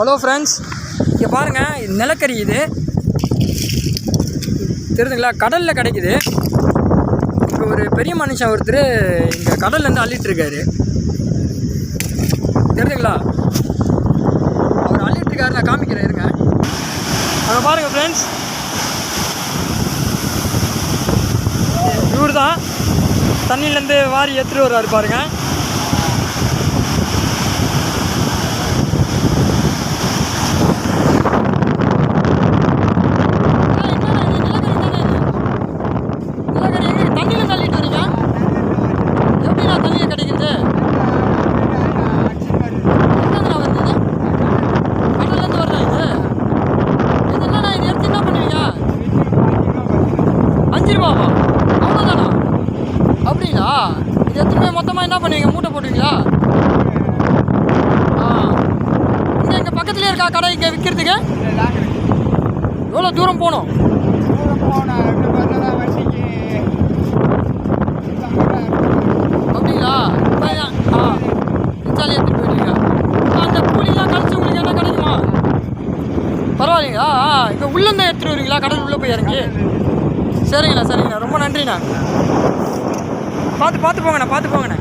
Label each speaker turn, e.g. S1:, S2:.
S1: Hello friends, இங்கே பாருங்கள், நிலக்கரி இது தெரியுதுங்களா? கடலில் கிடைக்குது. இப்போ ஒரு பெரிய மனுஷன் ஒருத்தர் இங்கே கடல்லேருந்து அள்ளிட்டுருக்காரு. தெரியுதுங்களா? அவர் அள்ளிட்டுருக்காரு. நான் காமிக்கிறேன், இருங்க. அங்கே பாருங்கள் ஃப்ரெண்ட்ஸ், இவர் தான் தண்ணியிலேருந்து வாரி எடுத்துகிட்டு வருவார் பாருங்கள். அப்படிங்களா? இது எத்தனை மொத்தமாக என்ன பண்ணுவீங்க? மூட்டை போட்டுவீங்களா? இங்கே எங்கள் பக்கத்துலேயே இருக்கா கடை இங்கே விற்கிறதுக்கு? எவ்வளோ தூரம் போகணும்? அப்படிங்களா? இன்சாலி எடுத்துகிட்டு போயிடுவீங்க. அந்த கூலிலாம் கழிச்சு உங்களுக்கு என்ன கிடைக்குமா? பரவாயில்லைங்களா? இங்கே உள்ளேருந்து எடுத்துகிட்டு வருவீங்களா? கடல் உள்ளே போய் இறங்கி? சரிங்கண்ணா, சரிங்கண்ணா, ரொம்ப நன்றிண்ணா. பார்த்து போங்கண்ணா.